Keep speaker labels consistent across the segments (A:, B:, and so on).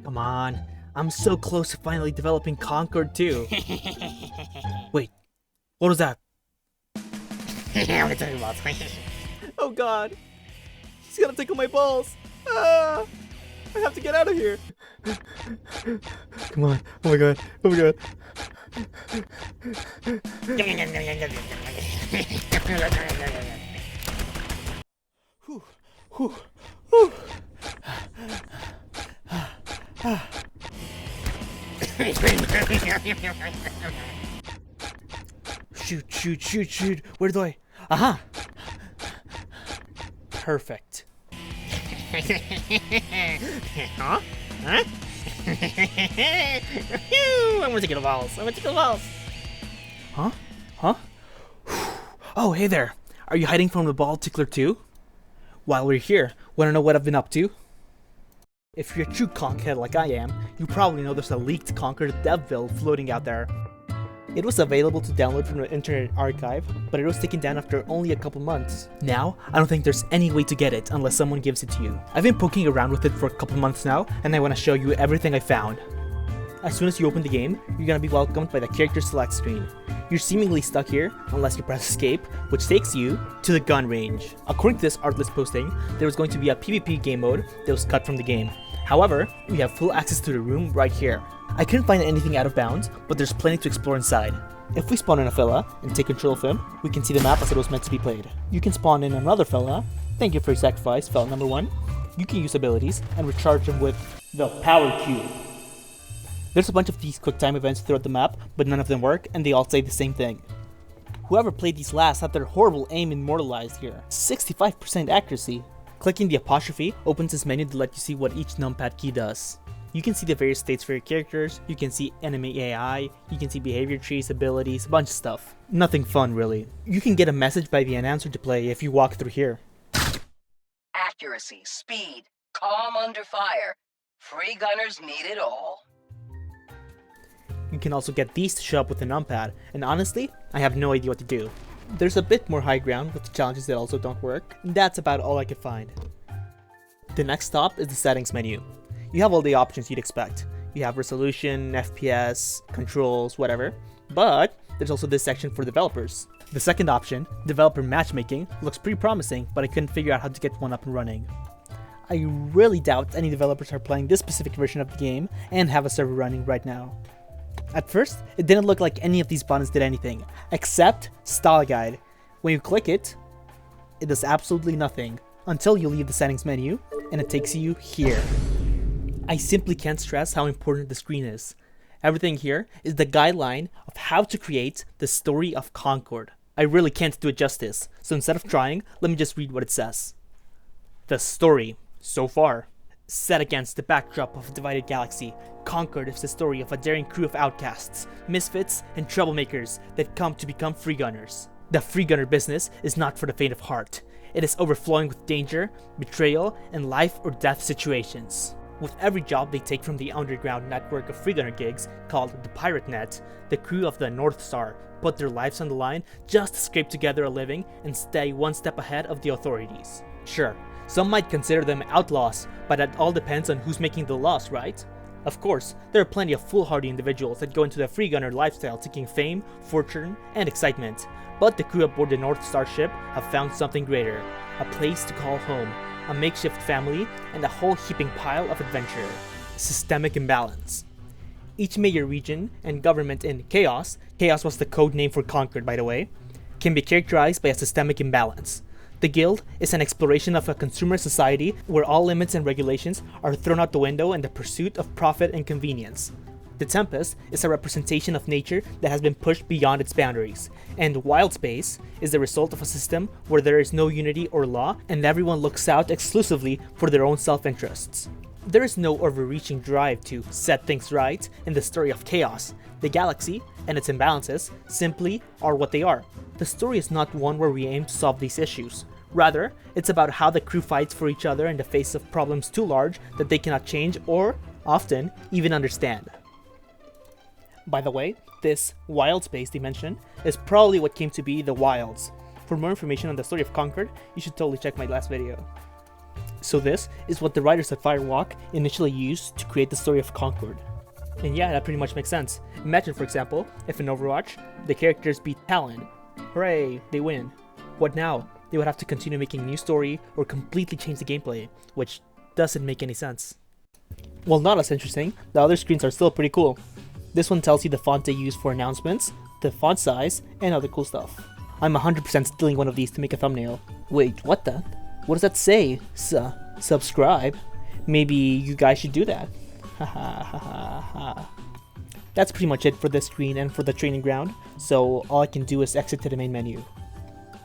A: Come on, I'm so close to finally developing Concord too. Wait, what was that? Oh god, he's gonna tickle my balls. Ah, I have to get out of here. Come on, oh my god, oh my god. Whew, whew, whew. Shoot, shoot, shoot, shoot. Where do I? Aha! Perfect.
B: Huh? Huh? I'm gonna take the balls. I'm gonna take the balls.
A: Huh? Huh? Oh, hey there. Are you hiding from the ball tickler too? While we're here, wanna know what I've been up to? If you're a true conkhead like I am, you probably know there's a leaked Concord dev build floating out there. It was available to download from the Internet Archive, but it was taken down after only a couple months. Now, I don't think there's any way to get it unless someone gives it to you. I've been poking around with it for a couple months now, and I want to show you everything I found. As soon as you open the game, you're gonna be welcomed by the character select screen. You're seemingly stuck here unless you press escape, which takes you to the gun range. According to this Artlist posting, there was going to be a PvP game mode that was cut from the game. However, we have full access to the room right here. I couldn't find anything out of bounds, but there's plenty to explore inside. If we spawn in a fella and take control of him, we can see the map as it was meant to be played. You can spawn in another fella. Thank you for your sacrifice, fella number 1. You can use abilities and recharge them with the power cube. There's a bunch of these quick time events throughout the map, but none of them work, and they all say the same thing. Whoever played these last had their horrible aim immortalized here. 65% accuracy. Clicking the apostrophe opens this menu to let you see what each numpad key does. You can see the various states for your characters, you can see enemy AI, you can see behavior trees, abilities, a bunch of stuff. Nothing fun really. You can get a message by the announcer to play if you walk through here.
C: Accuracy, speed, calm under fire. Free gunners need it all.
A: You can also get these to show up with the numpad, and honestly, I have no idea what to do. There's a bit more high ground with challenges that also don't work, and that's about all I could find. The next stop is the settings menu. You have all the options you'd expect. You have resolution, FPS, controls, whatever, but there's also this section for developers. The second option, developer matchmaking, looks pretty promising, but I couldn't figure out how to get one up and running. I really doubt any developers are playing this specific version of the game and have a server running right now. At first, it didn't look like any of these buttons did anything, except Style Guide. When you click it, it does absolutely nothing, until you leave the settings menu, and it takes you here. I simply can't stress how important the screen is. Everything here is the guideline of how to create the story of Concord. I really can't do it justice, so instead of trying, let me just read what it says. The story, so far. Set against the backdrop of a divided galaxy, Concord is the story of a daring crew of outcasts, misfits, and troublemakers that come to become free gunners. The free gunner business is not for the faint of heart. It is overflowing with danger, betrayal, and life or death situations. With every job they take from the underground network of free gunner gigs called the Pirate Net, the crew of the North Star put their lives on the line just to scrape together a living and stay one step ahead of the authorities. Sure, some might consider them outlaws, but that all depends on who's making the laws, right? Of course, there are plenty of foolhardy individuals that go into the free gunner lifestyle seeking fame, fortune, and excitement, but the crew aboard the North Star ship have found something greater, a place to call home, a makeshift family, and a whole heaping pile of adventure. Systemic imbalance. Each major region and government in Chaos was the code name for Concord by the way, can be characterized by a systemic imbalance. The Guild is an exploration of a consumer society where all limits and regulations are thrown out the window in the pursuit of profit and convenience. The Tempest is a representation of nature that has been pushed beyond its boundaries, and Wild Space is the result of a system where there is no unity or law and everyone looks out exclusively for their own self-interests. There is no overreaching drive to set things right in the story of Chaos. The galaxy and its imbalances simply are what they are. The story is not one where we aim to solve these issues. Rather, it's about how the crew fights for each other in the face of problems too large that they cannot change or, often, even understand. By the way, this Wild Space dimension is probably what came to be the Wilds. For more information on the story of Concord, you should totally check my last video. So this is what the writers at Firewalk initially used to create the story of Concord. And yeah, that pretty much makes sense. Imagine, for example, if in Overwatch, the characters beat Talon. Hooray, they win. What now? They would have to continue making a new story or completely change the gameplay, which doesn't make any sense. While not as interesting, the other screens are still pretty cool. This one tells you the font they use for announcements, the font size, and other cool stuff. I'm 100% stealing one of these to make a thumbnail. Wait, what the? What does that say? Subscribe? Maybe you guys should do that. Haha. That's pretty much it for this screen and for the training ground, so all I can do is exit to the main menu.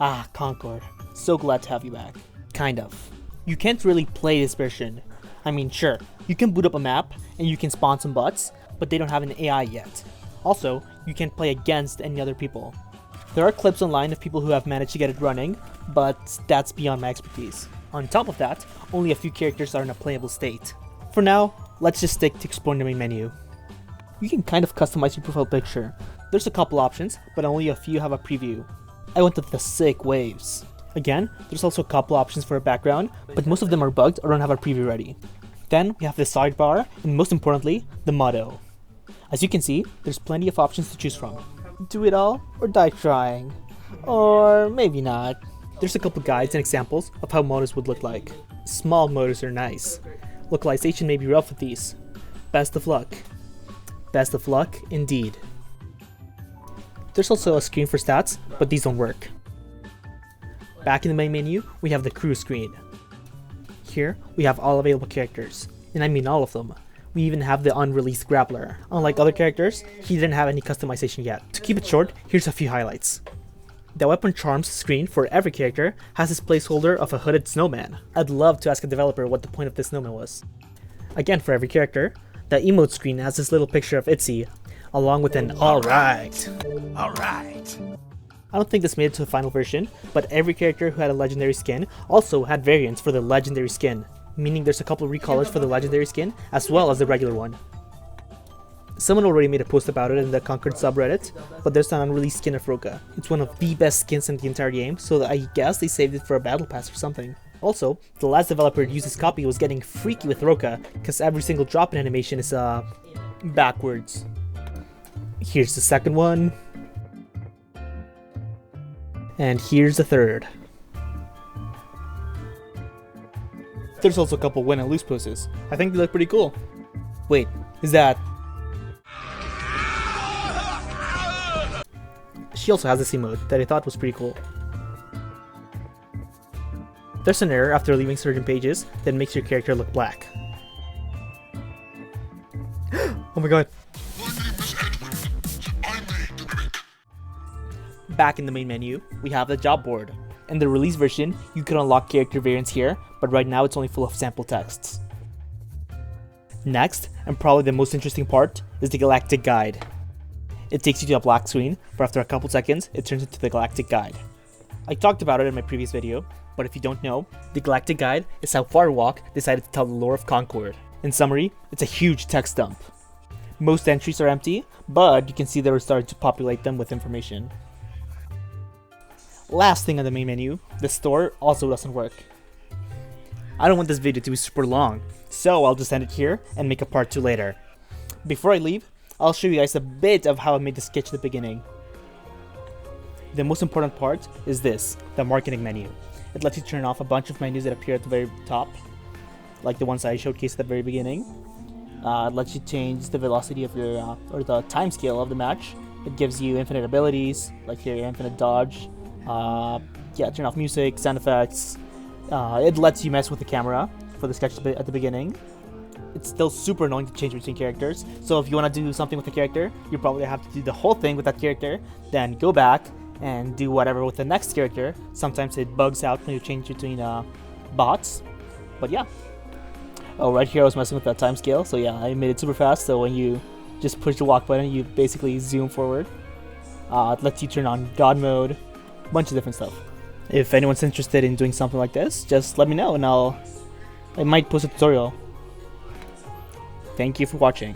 A: Ah, Concord. So glad to have you back. Kind of. You can't really play this version. I mean, sure, you can boot up a map and you can spawn some bots, but they don't have an AI yet. Also, you can't play against any other people. There are clips online of people who have managed to get it running, but that's beyond my expertise. On top of that, only a few characters are in a playable state. For now, let's just stick to exploring the main menu. You can kind of customize your profile picture. There's a couple options, but only a few have a preview. I went with the sick waves. Again, there's also a couple options for a background, but most of them are bugged or don't have a preview ready. Then we have the sidebar, and most importantly, the motto. As you can see, there's plenty of options to choose from. Do it all, or die trying. Or maybe not. There's a couple guides and examples of how mottos would look like. Small mottos are nice. Localization may be rough with these. Best of luck. Best of luck, indeed. There's also a screen for stats, but these don't work. Back in the main menu, we have the crew screen. Here, we have all available characters, and I mean all of them. We even have the unreleased Grappler. Unlike other characters, he didn't have any customization yet. To keep it short, here's a few highlights. The weapon charms screen for every character has this placeholder of a hooded snowman. I'd love to ask a developer what the point of this snowman was. Again, for every character, the emote screen has this little picture of Itzy, along with an alright.
D: Alright.
A: I don't think this made it to the final version, but every character who had a legendary skin also had variants for the legendary skin, meaning there's a couple recolors for the legendary skin as well as the regular one. Someone already made a post about it in the Concord subreddit, but there's an unreleased skin of Roka. It's one of the best skins in the entire game, so I guess they saved it for a battle pass or something. Also, the last developer to use this copy was getting freaky with Roka, because every single drop-in animation is backwards. Here's the second one. And here's the third. There's also a couple win and lose poses. I think they look pretty cool. Wait, is that... She also has this emote that I thought was pretty cool. There's an error after leaving certain pages that makes your character look black. Oh my god. Back in the main menu, we have the job board. In the release version, you can unlock character variants here, but right now it's only full of sample texts. Next, and probably the most interesting part, is the Galactic Guide. It takes you to a black screen, but after a couple seconds, it turns into the Galactic Guide. I talked about it in my previous video, but if you don't know, the Galactic Guide is how Firewalk decided to tell the lore of Concord. In summary, it's a huge text dump. Most entries are empty, but you can see they were starting to populate them with information. Last thing on the main menu, the store also doesn't work. I don't want this video to be super long, so I'll just end it here and make a part 2 later. Before I leave, I'll show you guys a bit of how I made the sketch at the beginning. The most important part is this, the marketing menu. It lets you turn off a bunch of menus that appear at the very top, like the ones I showcased at the very beginning. It lets you change the velocity of your, or the time scale of the match. It gives you infinite abilities, like here, infinite dodge. Turn off music, sound effects. It lets you mess with the camera for the sketch at the beginning. It's still super annoying to change between characters, so if you want to do something with the character, you probably have to do the whole thing with that character, then go back and do whatever with the next character. Sometimes it bugs out when you change between bots, but yeah. Oh, right here I was messing with that time scale, so yeah, I made it super fast, so when you just push the walk button, you basically zoom forward. It lets you turn on God mode, a bunch of different stuff. If anyone's interested in doing something like this, just let me know and I might post a tutorial. Thank you for watching.